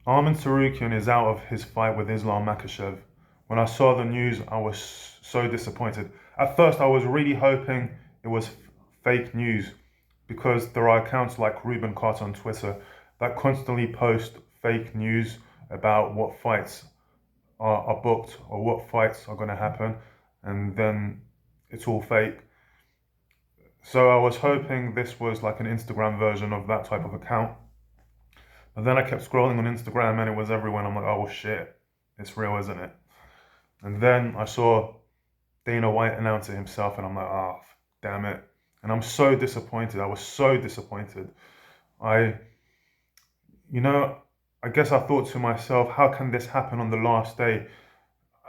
Arman Tsarukian is out of his fight with Islam Makachev. When I saw the news, I was so disappointed. At first, I was really hoping it was fake news because there are accounts like Ruben Carter on Twitter that constantly post fake news about what fights are booked or what fights are going to happen, and then it's all fake. So I was hoping this was like an Instagram version of that type of account. But then I kept scrolling on Instagram and it was everyone. I'm like, oh shit, it's real, isn't it? And then I saw Dana White announce it himself and I'm like, oh, damn it. And I'm so disappointed. I was so disappointed. I, you know, I guess I thought to myself, how can this happen on the last day?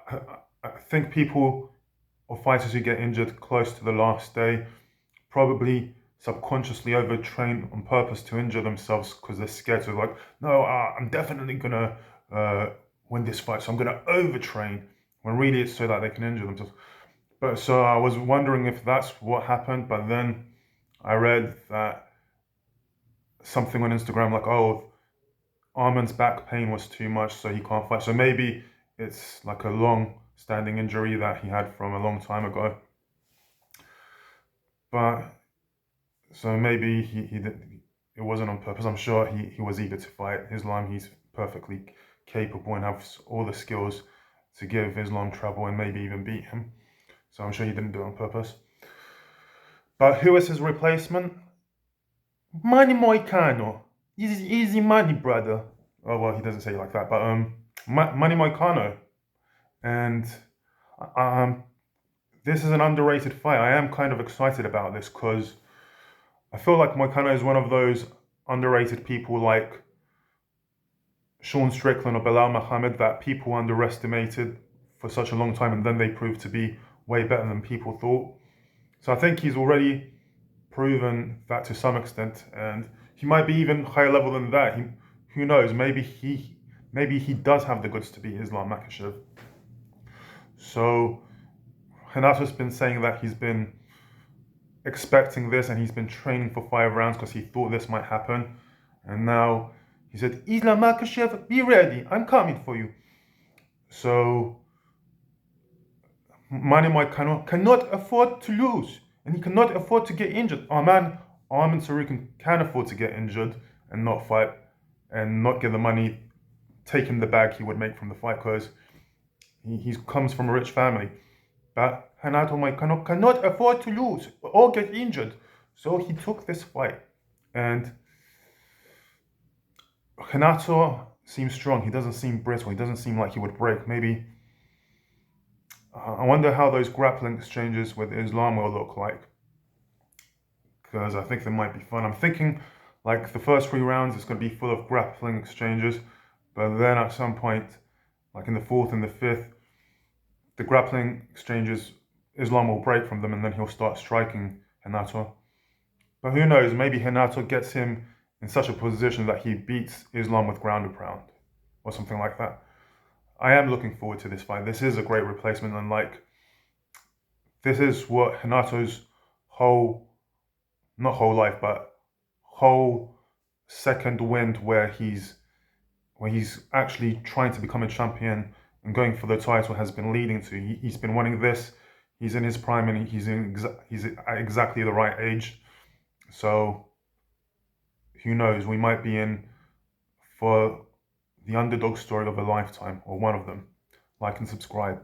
I, I think people or fighters who get injured close to the last day probably subconsciously overtrain on purpose to injure themselves because they're scared. So like, no, I'm definitely gonna win this fight, so I'm gonna overtrain. When really it's so that they can injure themselves. But so I was wondering if that's what happened. But then I read that something on Instagram like, oh, Arman's back pain was too much, so he can't fight. So maybe it's like a long-standing injury that he had from a long time ago. But so maybe it wasn't on purpose. I'm sure he was eager to fight Islam. He's perfectly capable and has all the skills to give Islam trouble and maybe even beat him. So I'm sure he didn't do it on purpose. But who is his replacement? Manny Moicano. Easy money, brother. Oh, well, he doesn't say it like that. But Manny Moicano. And this is an underrated fight. I am kind of excited about this because I feel like Moicano is one of those underrated people like Sean Strickland or Belal Muhammad that people underestimated for such a long time and then they proved to be way better than people thought. So I think he's already proven that to some extent, and he might be even higher level than that. Who knows? Maybe he does have the goods to beat Islam Makachev. So Renato's been saying that he's been expecting this and he's been training for 5 rounds because he thought this might happen, and now he said, Islam Makachev, be ready, I'm coming for you. So Manny Moicano cannot afford to lose, and he cannot afford to get injured. Arman Tsarukian can afford to get injured and not fight, and not get the money, take him the bag he would make from the fight, because he comes from a rich family. But Renato Moicano cannot afford to lose or get injured, so he took this fight. And Renato seems strong. He doesn't seem brittle. He doesn't seem like he would break. Maybe I wonder how those grappling exchanges with Islam will look like, because I think they might be fun. I'm thinking like the first 3 rounds is going to be full of grappling exchanges, but then at some point, like in the 4th and the 5th, the grappling exchanges, Islam will break from them and then he'll start striking Renato. But who knows, maybe Renato gets him in such a position that he beats Islam with ground and pound or something like that. I am looking forward to this fight. This is a great replacement, and like, this is what Renato's not whole life, but whole second wind where he's actually trying to become a champion and going for the title has been leading to. He's been winning this. He's in his prime and he's at exactly the right age. So who knows? We might be in for the underdog story of a lifetime, or one of them. Like and subscribe.